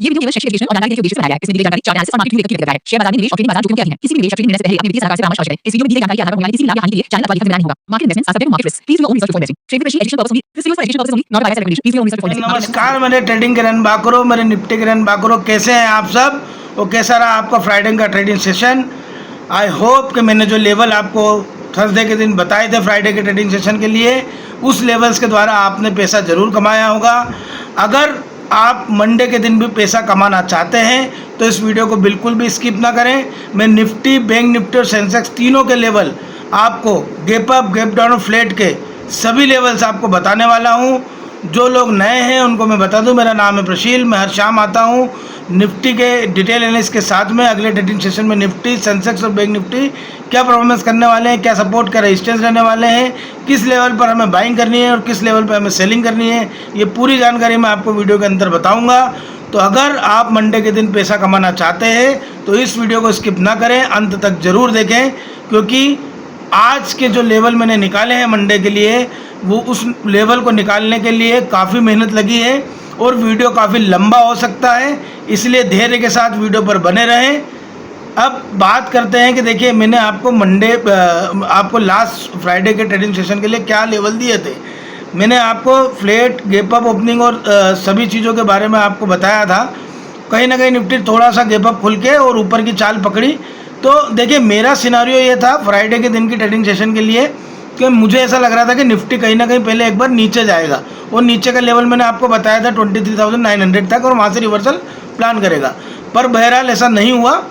ये वीडियो केवल शैक्षिक एजुकेशन और जानकारी के उद्देश्य से बनाया गया है। इसमें दी गई जानकारी चार्ट एनालिसिस और मार्केट व्यू का है। शेयर बाजार में निवेश और ट्रेडिंग बाजार जोखिम क्या है? किसी भी निवेश या ट्रेडिंग निर्णय से पहले अपने वित्तीय सलाहकार से परामर्श अवश्य करें। इस वीडियो में दी गई जानकारी के आधार पर होने वाली किसी भी लाभ या हानि के लिए चैनल अथवा लेखक नहीं होगा। Market investments are subject to market risk. Please do your own research before investing. Trading with education purpose only. This video for education purpose only, not buy recommendation. Please do your own research before investing. नमस्कार, मेरे trading किरण बाकरो, मेरे Nifty किरण बाकरो, कैसे हैं आप सब? और कैसा रहा आपका फ्राइडे का ट्रेडिंग सेशन? आई होप कि मैंने जो लेवल आपको थर्सडे के दिन बताए थे फ्राइडे के ट्रेडिंग सेशन के लिए, उस लेवल्स के द्वारा आपने पैसा ज़रूर कमाया होगा। अगर आप मंडे के दिन भी पैसा कमाना चाहते हैं तो इस वीडियो को बिल्कुल भी स्किप ना करें। मैं निफ्टी, बैंक निफ्टी और सेंसेक्स तीनों के लेवल आपको गैप अप, गैप डाउन और फ्लैट के सभी लेवल्स आपको बताने वाला हूं। जो लोग नए हैं उनको मैं बता दूं, मेरा नाम है प्रशील, मैं हर शाम आता हूं निफ्टी के डिटेल एनालिसिस के साथ में। अगले ट्रेडिंग सेशन में निफ्टी, सेंसेक्स और बैंक निफ्टी क्या परफॉर्मेंस करने वाले हैं, क्या सपोर्ट का रेजिस्टेंस रहने वाले हैं, किस लेवल पर हमें बाइंग करनी है और किस लेवल पर हमें सेलिंग करनी है, ये पूरी जानकारी मैं आपको वीडियो के अंदर बताऊंगा। तो अगर आप मंडे के दिन पैसा कमाना चाहते हैं तो इस वीडियो को स्किप ना करें, अंत तक ज़रूर देखें, क्योंकि आज के जो लेवल मैंने निकाले हैं मंडे के लिए, वो उस लेवल को निकालने के लिए काफ़ी मेहनत लगी है और वीडियो काफ़ी लंबा हो सकता है, इसलिए धैर्य के साथ वीडियो पर बने रहें। अब बात करते हैं कि देखिए, मैंने आपको आपको लास्ट फ्राइडे के ट्रेडिंग सेशन के लिए क्या लेवल दिए थे। मैंने आपको फ्लैट, गैप अप, ओपनिंग और सभी चीज़ों के बारे में आपको बताया था। कहीं ना कहीं निफ्टी थोड़ा सा गैप अप खुल के और ऊपर की चाल पकड़ी। तो देखिए, मेरा सिनारियो ये था फ्राइडे के दिन की ट्रेडिंग सेशन के लिए कि मुझे ऐसा लग रहा था कि निफ्टी कहीं ना कहीं पहले एक बार नीचे जाएगा और नीचे का लेवल मैंने आपको बताया था 23,900 तक, और वहाँ से रिवर्सल प्लान करेगा। पर बहरहाल ऐसा नहीं हुआ।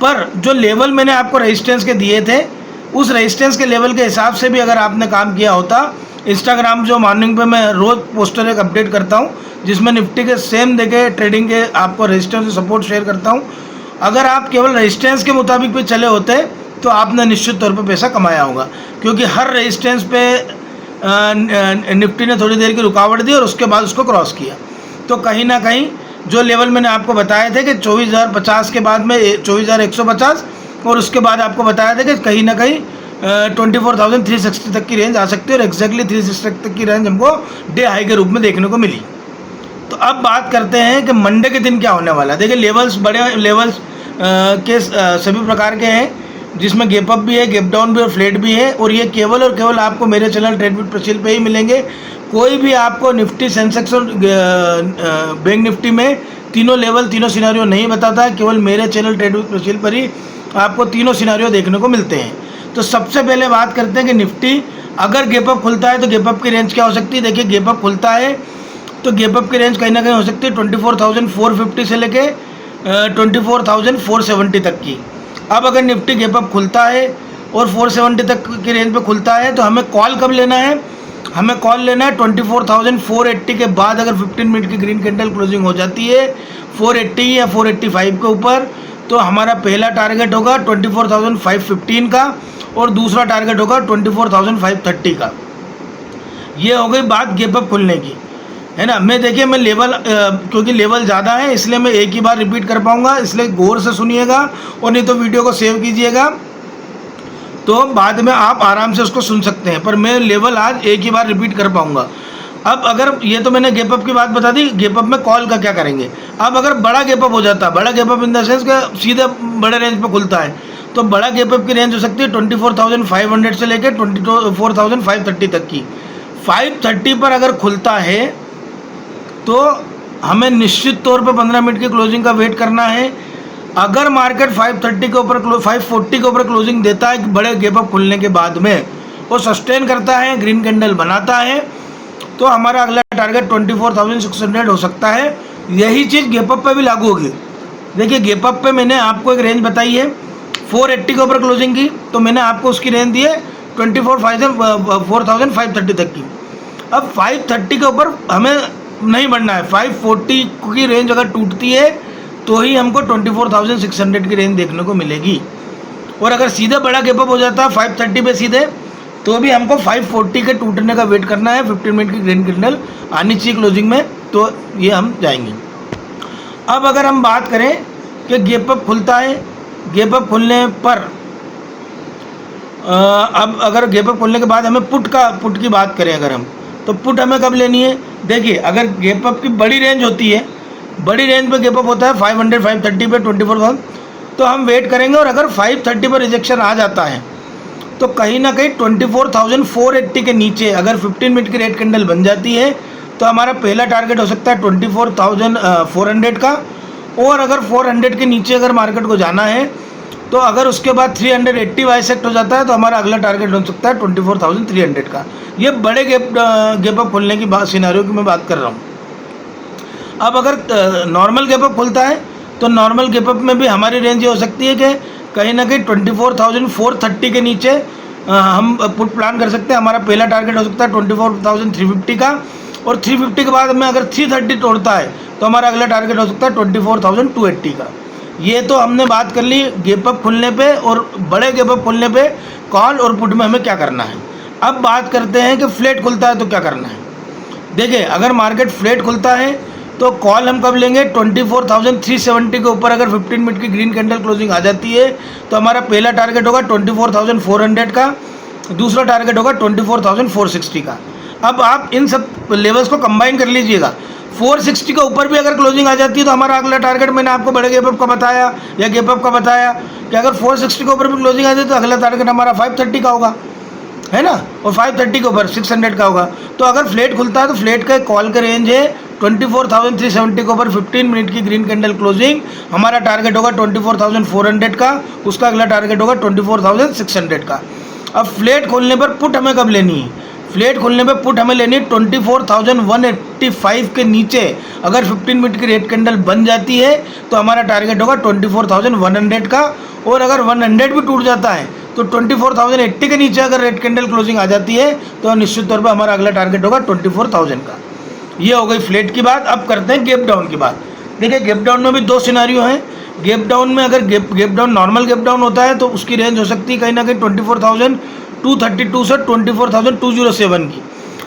पर जो लेवल मैंने आपको रेजिस्टेंस के दिए थे, उस रेजिस्टेंस के लेवल के हिसाब से भी अगर आपने काम किया होता, इंस्टाग्राम जो मॉर्निंग पे मैं रोज़ पोस्टर एक अपडेट करता हूँ जिसमें निफ्टी के सेम देके ट्रेडिंग के आपको रेजिस्टेंस और सपोर्ट शेयर करता हूँ, अगर आप केवल रेजिस्टेंस के मुताबिक भी चले होते तो आपने निश्चित तौर पर पैसा कमाया होगा, क्योंकि हर रेजिस्टेंस पे निफ्टी ने थोड़ी देर की रुकावट दी और उसके बाद उसको क्रॉस किया। तो कहीं ना कहीं जो लेवल मैंने आपको बताए थे कि 24,050 के बाद में 24,150, और उसके बाद आपको बताया था कि कहीं ना कहीं 24,360 तक की रेंज आ सकती है, और एग्जैक्टली 360 तक की रेंज हमको डे हाई के रूप में देखने को मिली। तो अब बात करते हैं कि मंडे के दिन क्या होने वाला है। देखिए, लेवल्स बड़े लेवल्स के सभी प्रकार के हैं, जिसमें गैप अप भी है, गैप डाउन भी और फ्लैट भी है, और ये केवल और केवल आपको मेरे चैनल ट्रेड विद प्रशील पे ही मिलेंगे। कोई भी आपको निफ्टी, सेंसेक्स और बैंक निफ्टी में तीनों लेवल, तीनों सिनारियो नहीं बताता, केवल मेरे चैनल ट्रेड विद प्रशील पर ही आपको तीनों सिनारियो देखने को मिलते हैं। तो सबसे पहले बात करते हैं कि निफ्टी अगर गैप अप खुलता है तो गैप अप की रेंज क्या हो सकती है। देखिए, गैप अप खुलता है तो गैप अप की रेंज कहीं ना कहीं हो सकती है 24,450 से लेके 24,470 तक की। अब अगर निफ्टी गैप अप खुलता है और 470 तक की रेंज पे खुलता है तो हमें कॉल कब लेना है? हमें कॉल लेना है 24,480 के बाद। अगर 15 मिनट की ग्रीन कैंडल क्लोजिंग हो जाती है 480 या 485 के ऊपर, तो हमारा पहला टारगेट होगा 24,515 का और दूसरा टारगेट होगा 24,530 का। ये हो गई बात गैप अप खुलने की, है ना। देखिए, मैं लेवल क्योंकि लेवल ज़्यादा है इसलिए मैं एक ही बार रिपीट कर पाऊँगा, इसलिए गौर से सुनिएगा, और नहीं तो वीडियो को सेव कीजिएगा तो बाद में आप आराम से उसको सुन सकते हैं। पर मैं लेवल आज एक ही बार रिपीट कर पाऊँगा। अब अगर ये तो मैंने गैप अप की बात बता दी, गैप अप में कॉल का क्या करेंगे। अब अगर बड़ा गैप अप हो जाता, बड़ा gap up in the sense का सीधे बड़े रेंज पे खुलता है, तो बड़ा गैप अप की रेंज हो सकती है 24,500 से लेकर 24,530 तक की। 530 पर अगर खुलता है तो हमें निश्चित तौर पे 15 मिनट की क्लोजिंग का वेट करना है। अगर मार्केट 540 के ऊपर क्लोजिंग देता है बड़े गैप अप खुलने के बाद में, वो सस्टेन करता है, ग्रीन कैंडल बनाता है, तो हमारा अगला टारगेट 24,600 हो सकता है। यही चीज़ गैप अप पे भी लागू होगी। देखिए, गैप अप पे मैंने आपको एक रेंज बताई है 480 के ऊपर क्लोजिंग की, तो मैंने आपको उसकी रेंज दी है 4,530 तक की। अब 530 के ऊपर हमें नहीं बढ़ना है। 540 की रेंज अगर टूटती है तो ही हमको 24,600 की रेंज देखने को मिलेगी, और अगर सीधे बड़ा गैप अप हो जाता है 530 पे सीधे, तो भी हमको 540 के टूटने का वेट करना है। 15 मिनट की ग्रीन कैंडल आनी चाहिए क्लोजिंग में, तो ये हम जाएंगे। अब अगर हम बात करें कि गैप अप खुलता है, गैप अप खुलने पर अब अगर गैप अप खुलने के बाद हमें पुट की बात करें अगर हम, तो पुट हमें कब लेनी है। देखिए, अगर गैप अप की बड़ी रेंज होती है बड़ी रेंज पे गैप अप होता है 500 530 पे 24,000, तो हम वेट करेंगे। और अगर 530 पर रिजेक्शन आ जाता है तो कहीं ना कहीं 24,480 के नीचे अगर 15 मिनट की रेड कैंडल बन जाती है तो हमारा पहला टारगेट हो सकता है 24,400 का। और अगर 400 के नीचे अगर मार्केट को जाना है तो अगर उसके बाद 380 बाइसेक्ट हो जाता है तो हमारा अगला टारगेट हो सकता है 24,300 का। ये बड़े गैप अप खोलने की बात सिनेरियो की मैं बात कर रहा हूँ। अब अगर नॉर्मल गैप अप खुलता है तो नॉर्मल गैप अप में भी हमारी रेंज ये हो सकती है कि कहीं ना कहीं 24,430 के नीचे हम पुट प्लान कर सकते हैं। हमारा पहला टारगेट हो सकता है 24,350 का। और 350 के बाद में अगर 330 तोड़ता है तो हमारा अगला टारगेट हो सकता है 24,280 का। ये तो हमने बात कर ली गैप अप खुलने पे और बड़े गैप अप खुलने पे कॉल और पुट में हमें क्या करना है। अब बात करते हैं कि फ्लैट खुलता है तो क्या करना है। देखिए, अगर मार्केट फ्लैट खुलता है तो कॉल हम कब लेंगे, 24,370 के ऊपर अगर 15 मिनट की ग्रीन कैंडल क्लोजिंग आ जाती है तो हमारा पहला टारगेट होगा 24,400 का, दूसरा टारगेट होगा 24,460 का। अब आप इन सब लेवल्स को कंबाइन कर लीजिएगा। 460 के ऊपर भी अगर क्लोजिंग आ जाती है तो हमारा अगला टारगेट, मैंने आपको बड़े गैप अप का बताया या गैप अप का बताया कि अगर 460 के ऊपर भी क्लोजिंग आ जाती है तो अगला टारगेट हमारा 530 का होगा, है ना। और 530 के ऊपर 600 का होगा। तो अगर फ्लैट खुलता है तो फ्लैट का कॉल का रेंज है 24,370 के ऊपर 15 मिनट की ग्रीन कैंडल क्लोजिंग, हमारा टारगेट होगा 24,400 का, उसका अगला टारगेट होगा 24,600 का। अब फ्लैट खोलने पर पुट हमें कब लेनी है, फ्लैट खोलने पर पुट हमें लेनी है 24,185 के नीचे अगर 15 मिनट की रेड कैंडल बन जाती है तो हमारा टारगेट होगा 24,100 का। और अगर 100 भी टूट जाता है तो 24,080 के नीचे अगर रेड कैंडल क्लोजिंग आ जाती है तो निश्चित तौर पर हमारा अगला टारगेट होगा 24,000 का। ये हो गई फ्लैट की बात। अब करते हैं गैप डाउन की बात। देखिए, गैप डाउन में भी दो सिनारियो हैं। गैप डाउन में अगर gap down normal gap down होता है तो उसकी रेंज हो सकती है कहीं ना कहीं 24,232 से 24,207 की।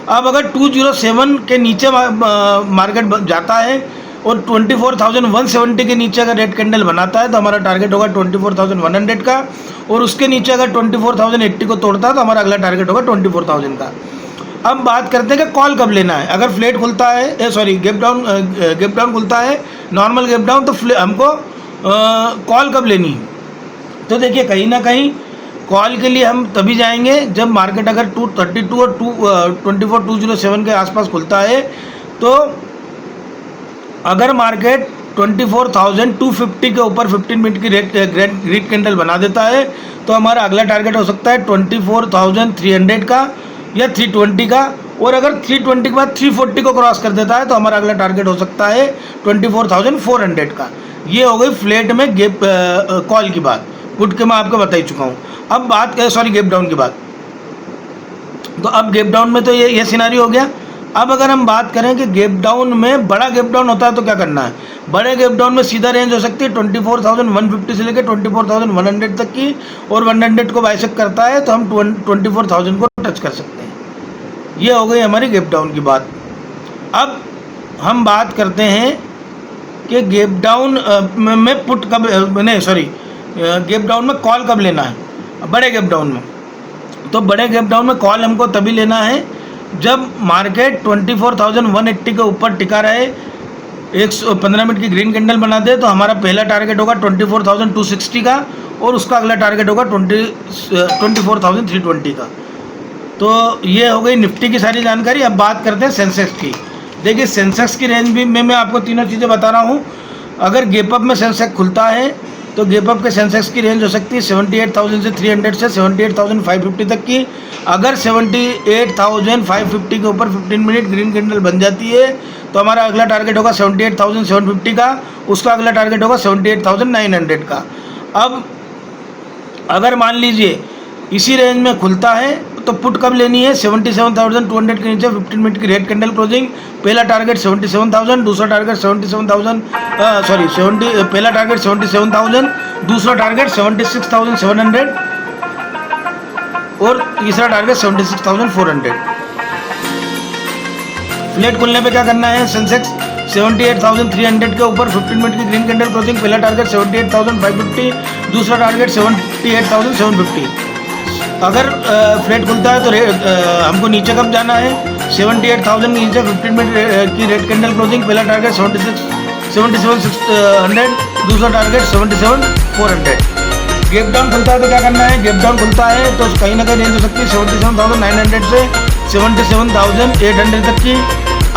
अब अगर 207 के नीचे मार्केट जाता है और 24,170 के नीचे अगर रेड कैंडल बनाता है तो हमारा टारगेट होगा 24,100 का। और उसके नीचे अगर 24,080 को तोड़ता है तो हमारा अगला टारगेट होगा 24,000 का। अब बात करते हैं कि कॉल कब लेना है। अगर फ्लैट खुलता है, सॉरी गैप डाउन खुलता है, नॉर्मल गैप डाउन, तो हमको कॉल कब लेनी है। तो देखिए, कहीं ना कहीं कॉल के लिए हम तभी जाएंगे जब मार्केट अगर 232 और 24,207 के आसपास खुलता है। तो अगर मार्केट 24,250 के ऊपर 15 मिनट की रेड कैंडल बना देता है तो हमारा अगला टारगेट हो सकता है 24,300 का या 320 का। और अगर 320 के बाद 340 को क्रॉस कर देता है तो हमारा अगला टारगेट हो सकता है 24,400 का। ये हो गई फ्लैट में गैप कॉल की बात। पुट के मैं आपको बता ही चुका हूँ। अब बात करें, सॉरी, गैप डाउन की बात। तो अब गैप डाउन में तो ये सिनारियो हो गया। अब अगर हम बात करें कि गैप डाउन में बड़ा गैप डाउन होता है तो क्या करना है। बड़े गैप डाउन में सीधा रेंज हो सकती है 24,150 से लेकर 24,100 तक की। और 100 को बाइसेक्ट करता है तो हम 24,000 को टच कर सकते हैं। ये हो गई हमारी गैप डाउन की बात। अब हम बात करते हैं कि गैप डाउन में पुट कब, नहीं सॉरी, गैप डाउन में कॉल कब लेना है बड़े गैप डाउन में। तो बड़े गैप डाउन में कॉल हमको तभी लेना है जब मार्केट 24,180 के ऊपर टिका रहे, 115 मिनट की ग्रीन कैंडल बना दे तो हमारा पहला टारगेट होगा 24,260 का और उसका अगला टारगेट होगा 24,320 का। तो ये हो गई निफ्टी की सारी जानकारी। अब बात करते हैं सेंसेक्स की। देखिए, सेंसेक्स की रेंज भी मैं आपको तीनों चीज़ें बता रहा हूँ। अगर गैप अप में सेंसेक्स खुलता है तो गैप अप के सेंसेक्स की रेंज हो सकती है 78,000 से 300 से 78,550 तक की। अगर 78,550 के ऊपर 15 मिनट ग्रीन कैंडल बन जाती है तो हमारा अगला टारगेट होगा 78,750 का, उसका अगला टारगेट होगा 78,900 का। अब अगर मान लीजिए इसी रेंज में खुलता है तो पुट कब लेनी है, 77,200 के नीचे 15 मिनट की रेड कैंडल क्लोजिंग, पहला टारगेट 77,000, दूसरा टारगेट 77,000, पहला टारगेट 77,000, दूसरा टारगेट 76,700 और तीसरा टारगेट 76,400। फ्लैट खुलने पे क्या करना है, सेंसेक्स 78,300 के ऊपर 15 मिनट की ग्रीन कैंडल क्लोजिंग, पहला टारगेट 78,550, दूसरा टारगेट 78,750। अगर फ्लैट खुलता है तो हमको नीचे कब जाना है, 78,000 के नीचे 15 मिनट की रेड कैंडल क्लोजिंग, पहला टारगेट 77,600, दूसरा टारगेट 77,400। गैप डाउन खुलता है तो क्या करना है, गैप डाउन खुलता है तो कहीं ना कहीं रेंज हो सकती है 77,900 से 77,800 तक की।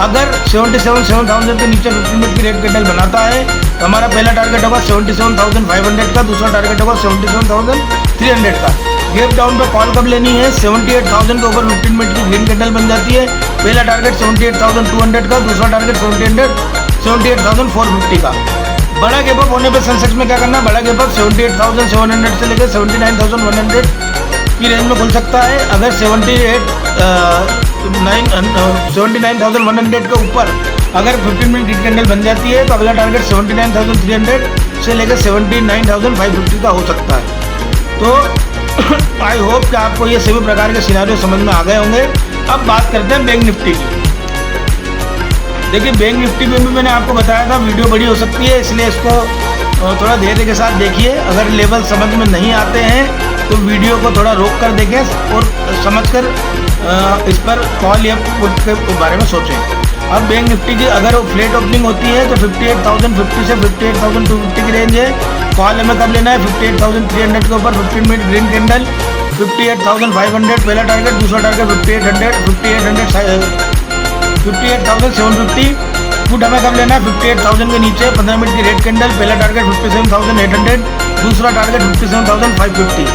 अगर 77,000 के नीचे 15 मिनट की रेड कैंडल बनाता है तो हमारा पहला टारगेट होगा 77,500 का, दूसरा टारगेट होगा 77,300 का। गैप डाउन पे कॉल कब लेनी है, 78,000 के ऊपर 15 मिनट की ग्रीन कैंडल बन जाती है, पहला टारगेट 78,200 का, दूसरा टारगेट 78,450 का। बड़ा गैप अप होने पे सेंसेक्स में क्या करना है, बड़ा गैप अप 78,700 से लेकर 79,100 की रेंज में खुल सकता है। अगर 79,100 के ऊपर अगर 15 मिनट ग्रीन कैंडल बन जाती है तो अगला टारगेट 79,300 से लेकर 79,550 का हो सकता है। तो आई होप कि आपको ये सभी प्रकार के सिनारियो समझ में आ गए होंगे। अब बात करते हैं बैंक निफ्टी की। देखिए बैंक निफ्टी में भी मैंने आपको बताया था वीडियो बड़ी हो सकती है, इसलिए इसको थोड़ा धैर्य के साथ देखिए। अगर लेवल समझ में नहीं आते हैं तो वीडियो को थोड़ा रोक कर देखें और समझकर इस पर कॉल या पुट के बारे में सोचें। अब बैंक निफ्टी की अगर फ्लैट ओपनिंग होती है तो 58,050 से 58,250 की रेंज है। कॉल हमें कब लेना है, 58,300 के ऊपर 15 मिनट ग्रीन कैंडल 58,500 पहला टारगेट, दूसरा टारगेट 58,750। पुट हमें कब लेना है, 58,000 के नीचे 15 मिनट की रेड कैंडल, पहला टारगेट 57,800, दूसरा टारगेट 57,550।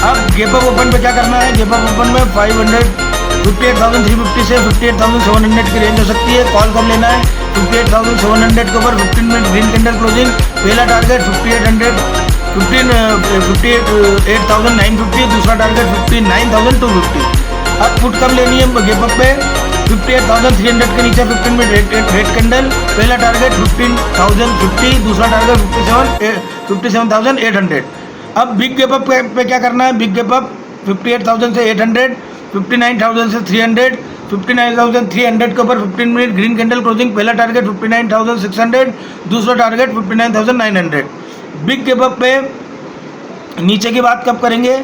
अब गैप अप ओपन पे क्या करना है, गैप अप ओपन में 58,350 से 58,700 की रेंज हो सकती है। कॉल कब लेना है, 58,700 के ऊपर 15 मिनट ग्रीन कैंडल क्लोजिंग, पहला टारगेट 58,950, दूसरा टारगेट 59,250। अब पुट कब लेनी है गैप अप पे, 58,300 के नीचे 15 मिनट रेड कैंडल, पहला टारगेट 15,050, दूसरा टारगेट 57,800। अब बिग गैप अप पे क्या करना है, बिग गैप अप 58,000 से 800, 59,000 से 300, 59,300 के ऊपर 15 मिनट ग्रीन कैंडल क्लोजिंग, पहला टारगेट 59,600, दूसरा टारगेट 59,900। बिग गैप अप पे नीचे की बात कब करेंगे,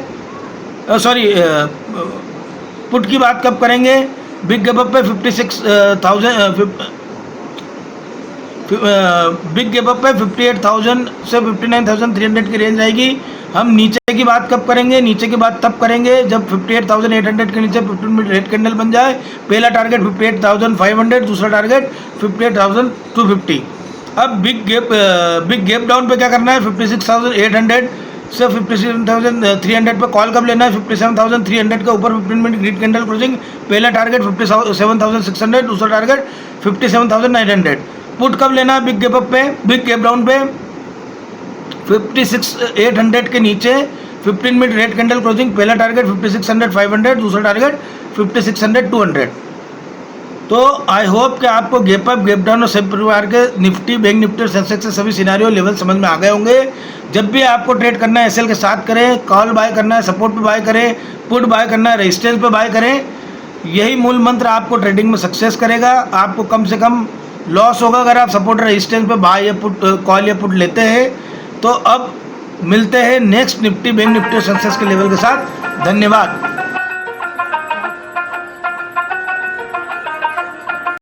पुट की बात कब करेंगे, बिग गैप अप पे 58,000 से 59,300 की रेंज आएगी। हम नीचे की बात कब करेंगे, नीचे की बात तब करेंगे जब 58,800 के नीचे 15 मिनट रेड कैंडल बन जाए, पहला टारगेट 58,500, दूसरा टारगेट 58,250। अब बिग गैप डाउन पे क्या करना है, 56,800 से 57,300 पे कॉल कब लेना है, 57,300 के ऊपर 15 मिनट ग्रीन कैंडल क्लोजिंग, पहला टारगेट 57,600, दूसरा टारगेट 57,900। पुट कब लेना है बिग गैप अप पे, बिग गैप डाउन पे 56,800 के नीचे 15 मिनट रेड कैंडल क्लोजिंग, पहला टारगेट 56,500, दूसरा टारगेट 56,200। तो आई होप कि आपको गैप अप, गैप डाउन और सभी प्रकार के निफ्टी, बैंक निफ्टी और सेंसेक्स से सभी सिनारियो लेवल समझ में आ गए होंगे। जब भी आपको ट्रेड करना है एसएल के साथ करें, कॉल बाय करना है सपोर्ट पे बाय करें, पुट बाय करना है रेजिस्टेंस पे बाय करें। यही मूल मंत्र आपको ट्रेडिंग में सक्सेस करेगा। आपको कम से कम लॉस होगा अगर आप सपोर्ट रेजिस्टेंस पे बाय या पुट, कॉल या पुट लेते हैं। तो अब मिलते हैं नेक्स्ट निफ्टी, बैंक निफ्टी और सेंसेक्स के लेवल के साथ। धन्यवाद।